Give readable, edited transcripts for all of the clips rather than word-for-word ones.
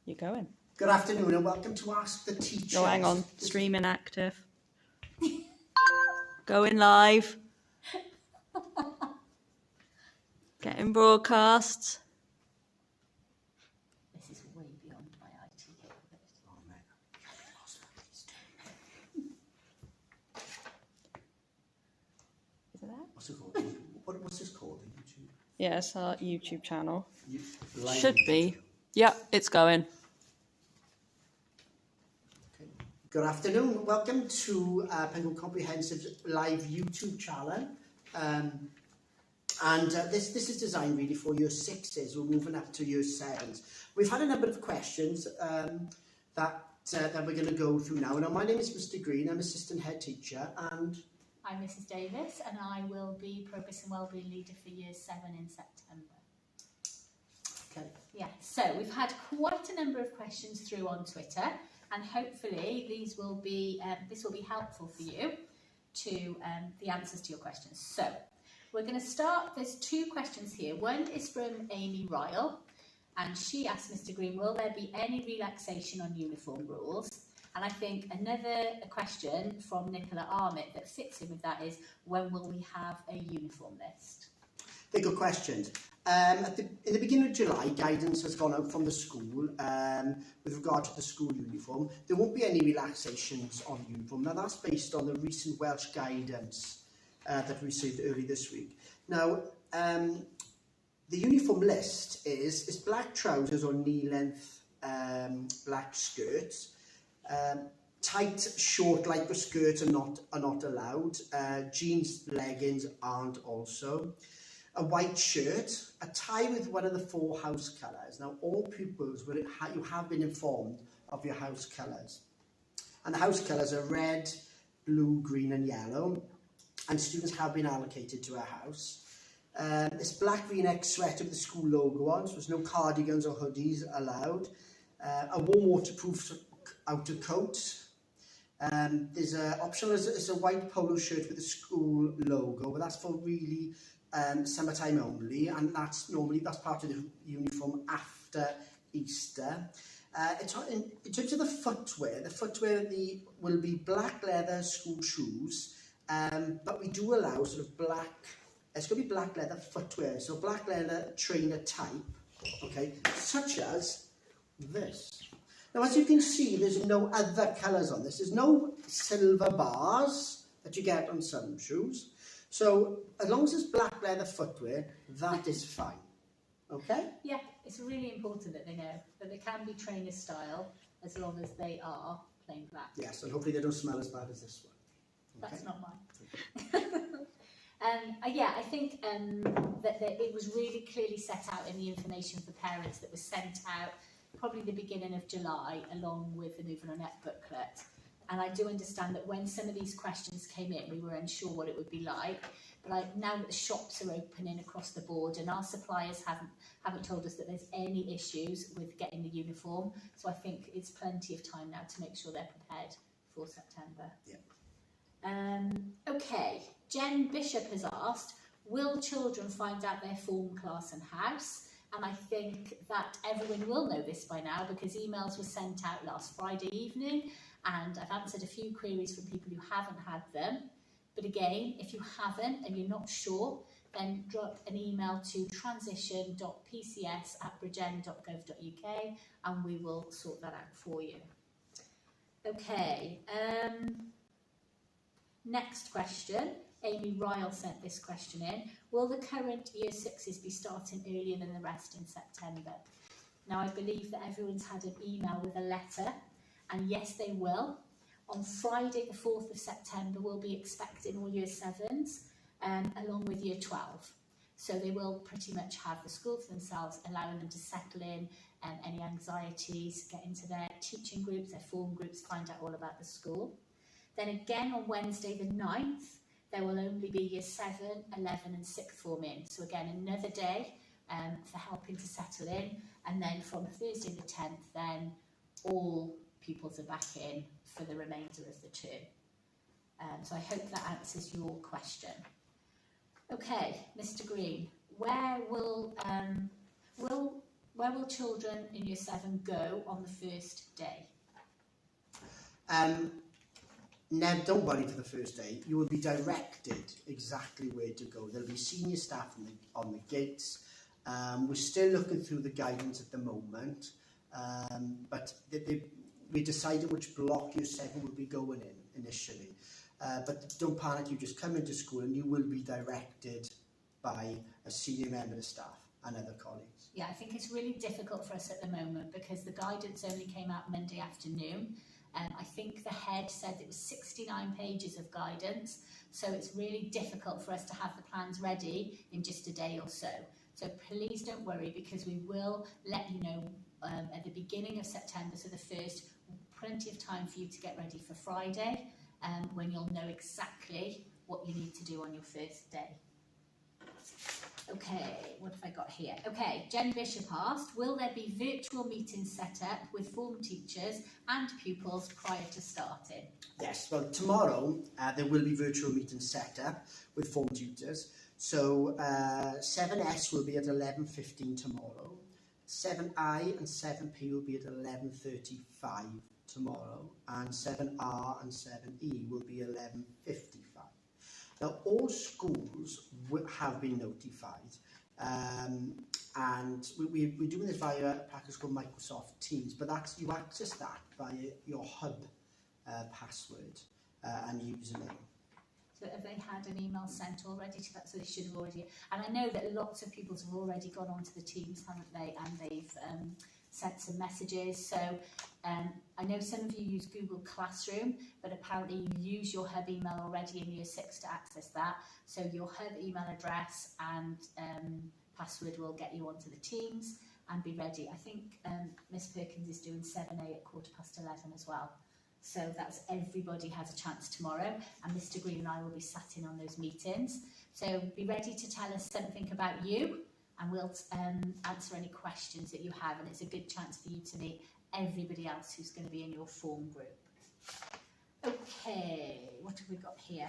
You're going. Good afternoon and welcome to Ask the Teacher. Oh, hang on. Stream inactive. Going live. Getting broadcast. This is way beyond my IT capability. Oh, man. Is it that? What's it called? What's this called? YouTube? Yeah, it's our YouTube channel. Live Should YouTube. be. Yep, it's going. Okay. Good afternoon. Welcome to Penguin Comprehensive's live YouTube channel. This is designed really for year 6s. We're moving up to year 7s. We've had a number of questions that we're going to go through now. Now, my name is Mr. Green. I'm assistant head teacher, and I'm Mrs. Davies, and I will be Progress and Wellbeing Leader for Year 7 in September. okay. Yeah, so we've had quite a number of questions through on Twitter, and hopefully this will be helpful for you to the answers to your questions. So we're going to start. There's 2 questions here. One is from Amy Ryle, and she asked Mr. Green, will there be any relaxation on uniform rules? And I think another question from Nicola Armit that fits in with that is, when will we have a uniform list? They're good questions. In the beginning of July, guidance has gone out from the school with regard to the school uniform. There won't be any relaxations on uniform. Now, that's based on the recent Welsh guidance that we received early this week. Now, the uniform list is black trousers or knee-length black skirts. Tight, short, lycra skirts are not allowed. Jeans, leggings aren't also. A white shirt, a tie with one of the 4 house colours. Now, all pupils you have been informed of your house colours, and the house colours are red, blue, green, and yellow. And students have been allocated to a house. This black V-neck sweater with the school logo on, so there's no cardigans or hoodies allowed. A warm waterproof outer coat. There's an optional is a white polo shirt with the school logo, but that's for really summertime only, and that's part of the uniform after Easter. In terms of the footwear will be black leather school shoes, but we do allow sort of black. It's going to be black leather footwear, so black leather trainer type, okay, such as this. Now, as you can see, there's no other colours on this. There's no silver bars that you get on some shoes. So as long as it's black leather footwear, that is fine. Okay? Yeah, it's really important that they know that they can be trainer style as long as they are plain black. Yes, and hopefully they don't smell as bad as this one. Okay? That's not mine. Yeah, I think that it was really clearly set out in the information for parents that was sent out probably the beginning of July, along with the Moving On Net booklet. And I do understand that when some of these questions came in, we were unsure what it would be like. But now that the shops are opening across the board and our suppliers haven't told us that there's any issues with getting the uniform, so I think it's plenty of time now to make sure they're prepared for September. Yeah. Okay, Jen Bishop has asked, will children find out their form, class and house? And I think that everyone will know this by now because emails were sent out last Friday evening, and I've answered a few queries from people who haven't had them. But again, if you haven't and you're not sure, then drop an email to transition.pcs@bridgen.gov.uk and we will sort that out for you. Okay, next question. Amy Ryle sent this question in. Will the current Year 6s be starting earlier than the rest in September? Now, I believe that everyone's had an email with a letter, and yes, they will. On Friday, the 4th of September, we'll be expecting all Year 7s, along with Year 12. So they will pretty much have the school to themselves, allowing them to settle in, any anxieties, get into their teaching groups, their form groups, find out all about the school. Then again, on Wednesday, the 9th, there will only be Year 7, 11 and 6th form in. So again, another day for helping to settle in. And then from Thursday the 10th, then all pupils are back in for the remainder of the term. So I hope that answers your question. Okay, Mr. Green, where will Where will children in Year 7 go on the first day? Now, don't worry for the first day. You will be directed exactly where to go. There'll be senior staff on the gates. We're still looking through the guidance at the moment, but we're deciding which block Year 7 will be going in initially. But don't panic, you just come into school and you will be directed by a senior member of staff and other colleagues. Yeah, I think it's really difficult for us at the moment because the guidance only came out Monday afternoon. I think the head said it was 69 pages of guidance, so it's really difficult for us to have the plans ready in just a day or so. So please don't worry, because we will let you know at the beginning of September, so the 1st, plenty of time for you to get ready for Friday, when you'll know exactly what you need to do on your first day. Okay, what have I got here? Okay, Jen Bishop asked, will there be virtual meetings set up with form teachers and pupils prior to starting? Yes, well, tomorrow there will be virtual meetings set up with form tutors. So 7S will be at 11:15 tomorrow, 7I and 7P will be at 11:35 tomorrow, and 7R and 7E will be 11:55. Now, all schools have been notified, and we're doing this via a package called Microsoft Teams, but you access that via your hub password and username. So have they had an email sent already to that? So they should have already, and I know that lots of people have already gone onto the Teams, haven't they? And they've sent some messages. So I know some of you use Google Classroom, but apparently you use your hub email already in Year 6 to access that. So your hub email address and password will get you onto the Teams and be ready. I think Miss Perkins is doing 7A at 11:15 as well. So that's everybody has a chance tomorrow, and Mr. Green and I will be sat in on those meetings. So be ready to tell us something about you, and we'll answer any questions that you have, and it's a good chance for you to meet everybody else who's going to be in your form group. Okay, what have we got here?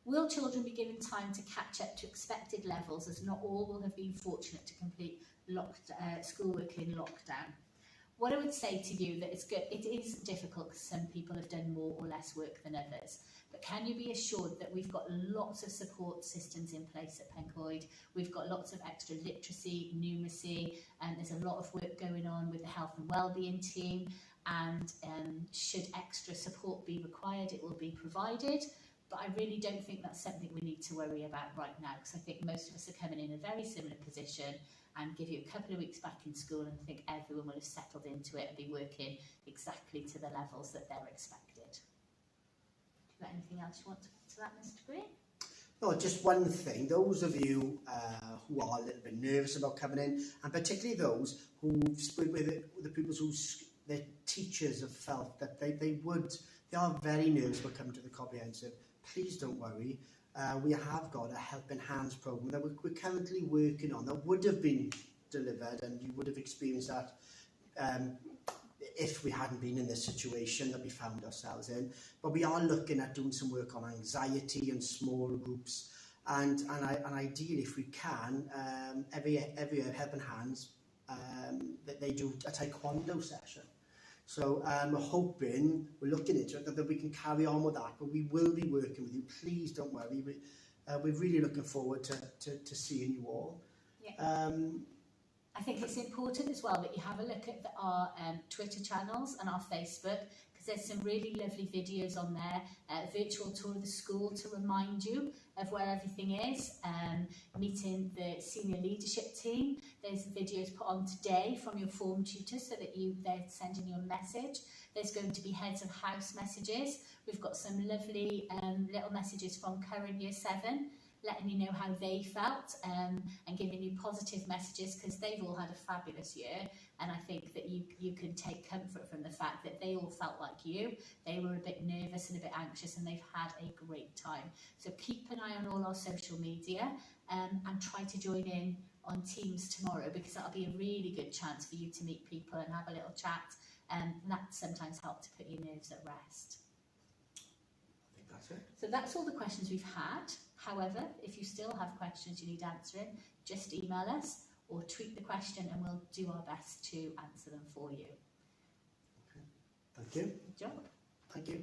Will children be given time to catch up to expected levels, as not all will have been fortunate to complete schoolwork in lockdown? What I would say to you, that it is difficult because some people have done more or less work than others. But can you be assured that we've got lots of support systems in place at Pencoed? We've got lots of extra literacy, numeracy, and there's a lot of work going on with the health and wellbeing team. And should extra support be required, it will be provided. But I really don't think that's something we need to worry about right now, because I think most of us are coming in a very similar position, and give you a couple of weeks back in school and I think everyone will have settled into it and be working exactly to the levels that they're expected. Do you got anything else you want to add to that, Mr. Green? No, just one thing. Those of you who are a little bit nervous about coming in, and particularly those who've spoken with the pupils who their teachers have felt that they are very nervous about coming to the comprehensive, please don't worry. We have got a Helping Hands programme that we're currently working on that would have been delivered, and you would have experienced that if we hadn't been in this situation that we found ourselves in. But we are looking at doing some work on anxiety and small groups, and ideally, if we can, every year Helping Hands that they do a taekwondo session. So we're looking into it, that we can carry on with that, but we will be working with you. Please don't worry. We're really looking forward to seeing you all. Yeah. I think it's important as well that you have a look at our Twitter channels and our Facebook, because there's some really lovely videos on there, virtual tour of the school to remind you of where everything is, meeting the senior leadership team. There's videos put on today from your form tutor so that they're sending you a message. There's going to be heads of house messages. We've got some lovely little messages from current Year 7, letting you know how they felt and giving you positive messages, because they've all had a fabulous year, and I think that you can take comfort from the fact that they all felt like you. They were a bit nervous and a bit anxious, and they've had a great time. So keep an eye on all our social media and try to join in on Teams tomorrow, because that'll be a really good chance for you to meet people and have a little chat, and that sometimes helps to put your nerves at rest. I think that's it. So that's all the questions we've had. However, if you still have questions you need answering, just email us, or tweet the question and we'll do our best to answer them for you. Thank you. Good job. Thank you.